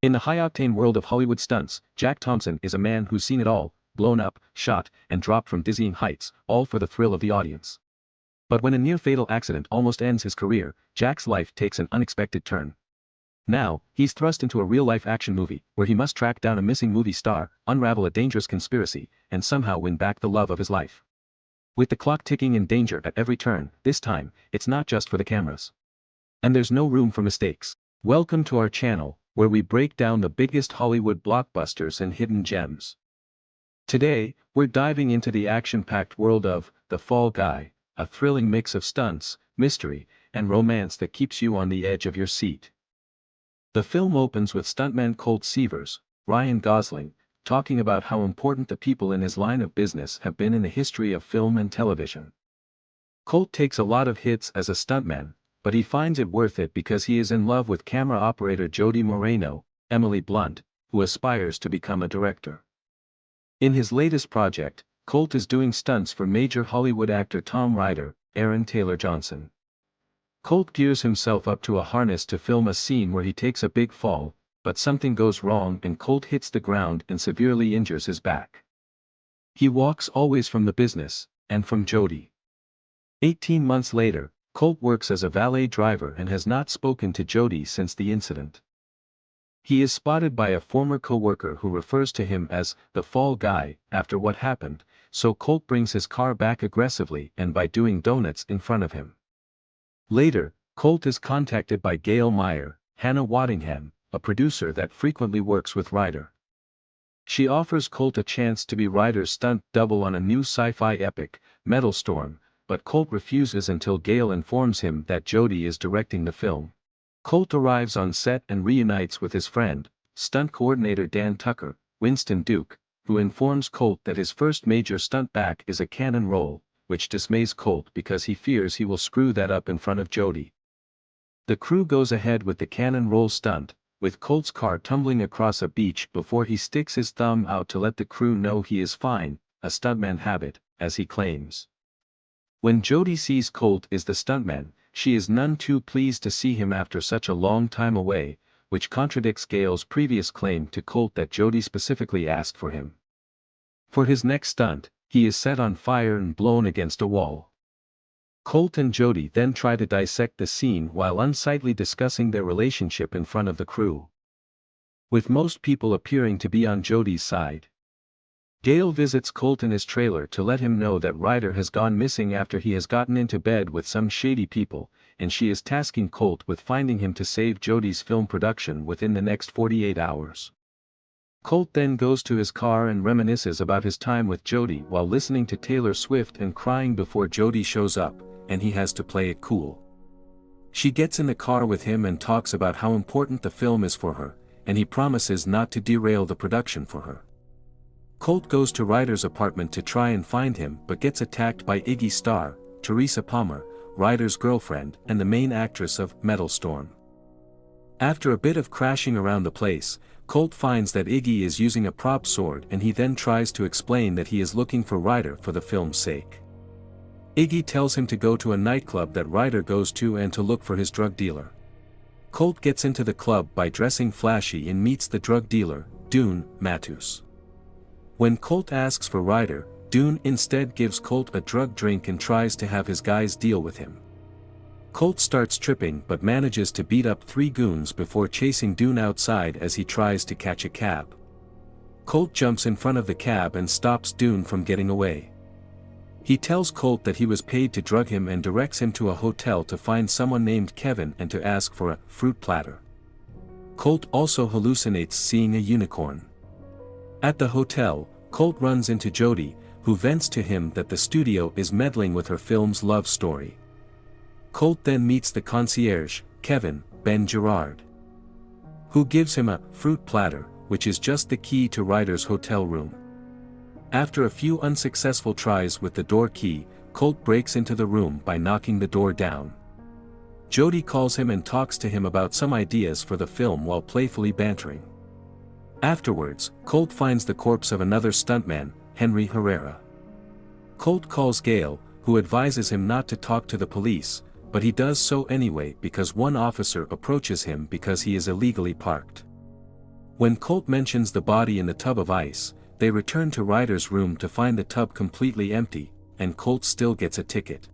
In the high-octane world of Hollywood stunts, Jack Thompson is a man who's seen it all, blown up, shot, and dropped from dizzying heights, all for the thrill of the audience. But when a near-fatal accident almost ends his career, Jack's life takes an unexpected turn. Now, he's thrust into a real-life action movie, where he must track down a missing movie star, unravel a dangerous conspiracy, and somehow win back the love of his life. With the clock ticking and danger at every turn, this time, it's not just for the cameras. And there's no room for mistakes. Welcome to our channel, where we break down the biggest Hollywood blockbusters and hidden gems. Today, we're diving into the action-packed world of The Fall Guy, a thrilling mix of stunts, mystery, and romance that keeps you on the edge of your seat. The film opens with stuntman Colt Seavers, Ryan Gosling, talking about how important the people in his line of business have been in the history of film and television. Colt takes a lot of hits as a stuntman, but he finds it worth it because he is in love with camera operator Jody Moreno, Emily Blunt, who aspires to become a director. In his latest project, Colt is doing stunts for major Hollywood actor Tom Ryder, Aaron Taylor Johnson. Colt gears himself up to a harness to film a scene where he takes a big fall, but something goes wrong and Colt hits the ground and severely injures his back. He walks always from the business, and from Jody. 18 months later, Colt works as a valet driver and has not spoken to Jody since the incident. He is spotted by a former co-worker who refers to him as the Fall Guy after what happened, so Colt brings his car back aggressively and by doing donuts in front of him. Later, Colt is contacted by Gail Meyer, Hannah Waddingham, a producer that frequently works with Ryder. She offers Colt a chance to be Ryder's stunt double on a new sci-fi epic, Metal Storm, but Colt refuses until Gail informs him that Jody is directing the film. Colt arrives on set and reunites with his friend, stunt coordinator Dan Tucker, Winston Duke, who informs Colt that his first major stunt back is a cannon roll, which dismays Colt because he fears he will screw that up in front of Jody. The crew goes ahead with the cannon roll stunt, with Colt's car tumbling across a beach before he sticks his thumb out to let the crew know he is fine, a stuntman habit, as he claims. When Jody sees Colt is the stuntman, she is none too pleased to see him after such a long time away, which contradicts Gail's previous claim to Colt that Jody specifically asked for him. For his next stunt, he is set on fire and blown against a wall. Colt and Jody then try to dissect the scene while unsightly discussing their relationship in front of the crew, with most people appearing to be on Jody's side. Gail visits Colt in his trailer to let him know that Ryder has gone missing after he has gotten into bed with some shady people, and she is tasking Colt with finding him to save Jody's film production within the next 48 hours. Colt then goes to his car and reminisces about his time with Jody while listening to Taylor Swift and crying before Jody shows up, and he has to play it cool. She gets in the car with him and talks about how important the film is for her, and he promises not to derail the production for her. Colt goes to Ryder's apartment to try and find him but gets attacked by Iggy star, Teresa Palmer, Ryder's girlfriend and the main actress of Metal Storm. After a bit of crashing around the place, Colt finds that Iggy is using a prop sword and he then tries to explain that he is looking for Ryder for the film's sake. Iggy tells him to go to a nightclub that Ryder goes to and to look for his drug dealer. Colt gets into the club by dressing flashy and meets the drug dealer, Dune Matus. When Colt asks for Ryder, Dune instead gives Colt a drug drink and tries to have his guys deal with him. Colt starts tripping but manages to beat up 3 goons before chasing Dune outside as he tries to catch a cab. Colt jumps in front of the cab and stops Dune from getting away. He tells Colt that he was paid to drug him and directs him to a hotel to find someone named Kevin and to ask for a fruit platter. Colt also hallucinates seeing a unicorn. At the hotel, Colt runs into Jody, who vents to him that the studio is meddling with her film's love story. Colt then meets the concierge, Kevin, Ben Gerard, who gives him a fruit platter, which is just the key to Ryder's hotel room. After a few unsuccessful tries with the door key, Colt breaks into the room by knocking the door down. Jody calls him and talks to him about some ideas for the film while playfully bantering. Afterwards, Colt finds the corpse of another stuntman, Henry Herrera. Colt calls Gail, who advises him not to talk to the police, but he does so anyway because one officer approaches him because he is illegally parked. When Colt mentions the body in the tub of ice, they return to Ryder's room to find the tub completely empty, and Colt still gets a ticket.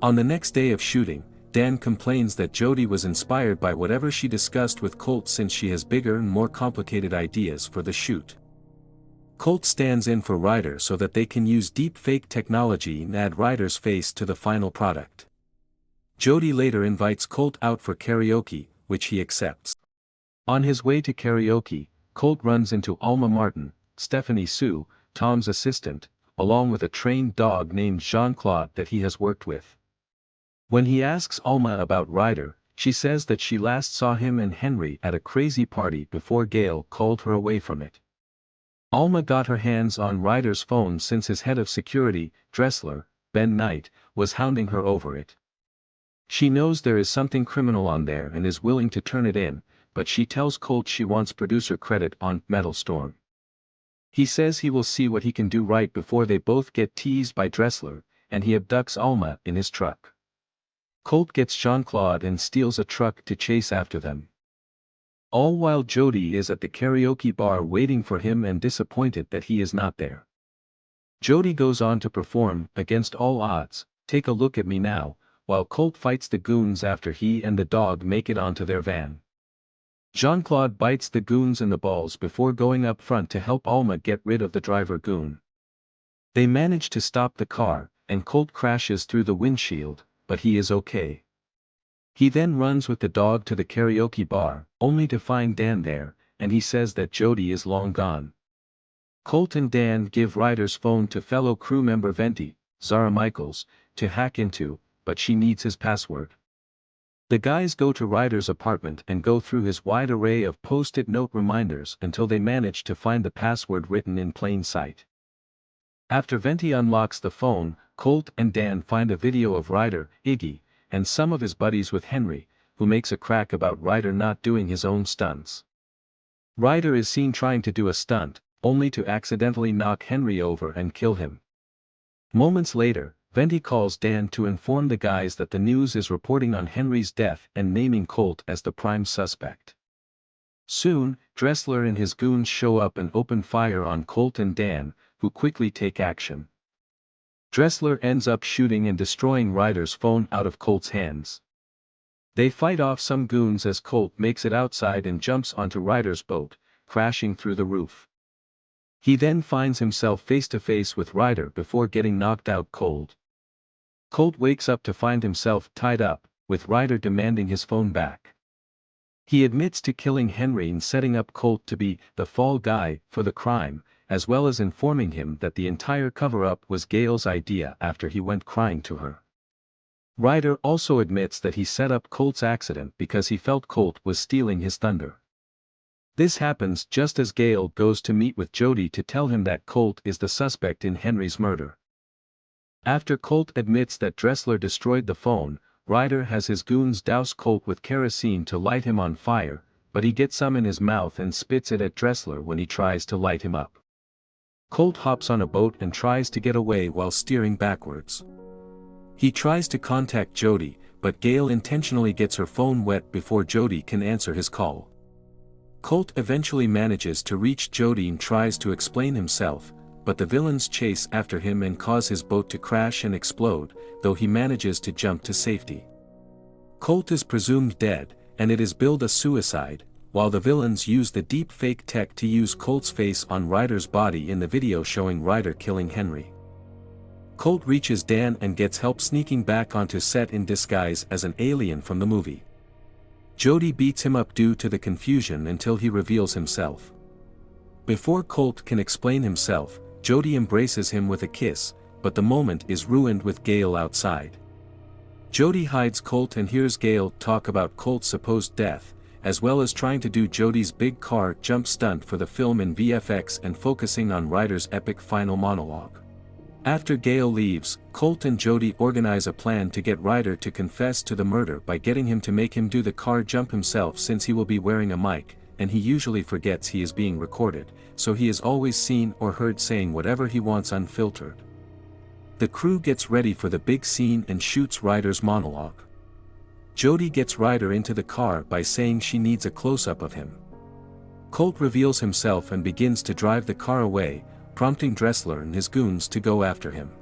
On the next day of shooting, Dan complains that Jody was inspired by whatever she discussed with Colt since she has bigger and more complicated ideas for the shoot. Colt stands in for Ryder so that they can use deep fake technology and add Ryder's face to the final product. Jody later invites Colt out for karaoke, which he accepts. On his way to karaoke, Colt runs into Alma Martin, Stephanie Sue, Tom's assistant, along with a trained dog named Jean-Claude that he has worked with. When he asks Alma about Ryder, she says that she last saw him and Henry at a crazy party before Gail called her away from it. Alma got her hands on Ryder's phone since his head of security, Dressler, Ben Knight, was hounding her over it. She knows there is something criminal on there and is willing to turn it in, but she tells Colt she wants producer credit on Metal Storm. He says he will see what he can do right before they both get teased by Dressler, and he abducts Alma in his truck. Colt gets Jean-Claude and steals a truck to chase after them. All while Jody is at the karaoke bar waiting for him and disappointed that he is not there. Jody goes on to perform Against All Odds, Take a Look at Me Now, while Colt fights the goons after he and the dog make it onto their van. Jean-Claude bites the goons in the balls before going up front to help Alma get rid of the driver goon. They manage to stop the car, and Colt crashes through the windshield, but he is okay. He then runs with the dog to the karaoke bar, only to find Dan there, and he says that Jody is long gone. Colt and Dan give Ryder's phone to fellow crew member Venti, Zara Michaels, to hack into, but she needs his password. The guys go to Ryder's apartment and go through his wide array of post-it note reminders until they manage to find the password written in plain sight. After Venti unlocks the phone, Colt and Dan find a video of Ryder, Iggy, and some of his buddies with Henry, who makes a crack about Ryder not doing his own stunts. Ryder is seen trying to do a stunt, only to accidentally knock Henry over and kill him. Moments later, Venti calls Dan to inform the guys that the news is reporting on Henry's death and naming Colt as the prime suspect. Soon, Dressler and his goons show up and open fire on Colt and Dan, who quickly take action. Dressler ends up shooting and destroying Ryder's phone out of Colt's hands. They fight off some goons as Colt makes it outside and jumps onto Ryder's boat, crashing through the roof. He then finds himself face to face with Ryder before getting knocked out cold. Colt wakes up to find himself tied up, with Ryder demanding his phone back. He admits to killing Henry and setting up Colt to be the fall guy for the crime, as well as informing him that the entire cover-up was Gail's idea after he went crying to her. Ryder also admits that he set up Colt's accident because he felt Colt was stealing his thunder. This happens just as Gail goes to meet with Jody to tell him that Colt is the suspect in Henry's murder. After Colt admits that Dressler destroyed the phone, Ryder has his goons douse Colt with kerosene to light him on fire, but he gets some in his mouth and spits it at Dressler when he tries to light him up. Colt hops on a boat and tries to get away while steering backwards. He tries to contact Jody, but Gail intentionally gets her phone wet before Jody can answer his call. Colt eventually manages to reach Jody and tries to explain himself, but the villains chase after him and cause his boat to crash and explode, though he manages to jump to safety. Colt is presumed dead, and it is billed a suicide, while the villains use the deep fake tech to use Colt's face on Ryder's body in the video showing Ryder killing Henry. Colt reaches Dan and gets help sneaking back onto set in disguise as an alien from the movie. Jody beats him up due to the confusion until he reveals himself. Before Colt can explain himself, Jody embraces him with a kiss, but the moment is ruined with Gail outside. Jody hides Colt and hears Gail talk about Colt's supposed death, as well as trying to do Jody's big car jump stunt for the film in VFX and focusing on Ryder's epic final monologue. After Gail leaves, Colt and Jody organize a plan to get Ryder to confess to the murder by getting him to make him do the car jump himself since he will be wearing a mic, and he usually forgets he is being recorded, so he is always seen or heard saying whatever he wants unfiltered. The crew gets ready for the big scene and shoots Ryder's monologue. Jody gets Ryder into the car by saying she needs a close-up of him. Colt reveals himself and begins to drive the car away, prompting Dressler and his goons to go after him.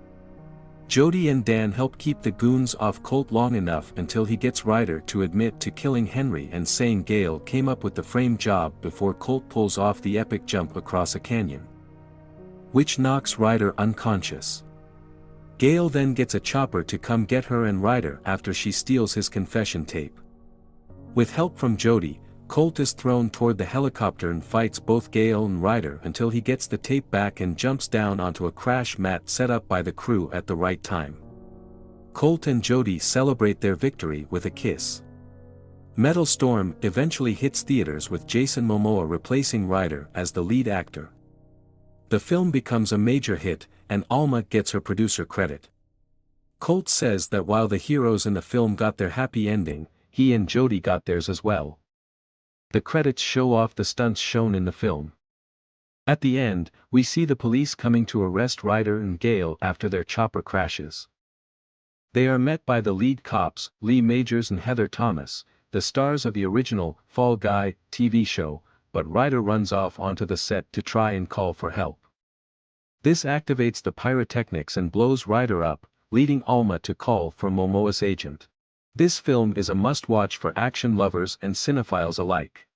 Jody and Dan help keep the goons off Colt long enough until he gets Ryder to admit to killing Henry and saying Gale came up with the frame job before Colt pulls off the epic jump across a canyon, which knocks Ryder unconscious. Gale then gets a chopper to come get her and Ryder after she steals his confession tape. With help from Jody, Colt is thrown toward the helicopter and fights both Gale and Ryder until he gets the tape back and jumps down onto a crash mat set up by the crew at the right time. Colt and Jody celebrate their victory with a kiss. Metal Storm eventually hits theaters with Jason Momoa replacing Ryder as the lead actor. The film becomes a major hit, and Alma gets her producer credit. Colt says that while the heroes in the film got their happy ending, he and Jody got theirs as well. The credits show off the stunts shown in the film. At the end, we see the police coming to arrest Ryder and Gale after their chopper crashes. They are met by the lead cops, Lee Majors and Heather Thomas, the stars of the original Fall Guy TV show, but Ryder runs off onto the set to try and call for help. This activates the pyrotechnics and blows Ryder up, leading Alma to call for Momoa's agent. This film is a must-watch for action lovers and cinephiles alike.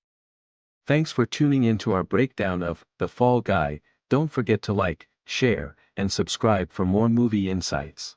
Thanks for tuning in to our breakdown of The Fall Guy. Don't forget to like, share, and subscribe for more movie insights.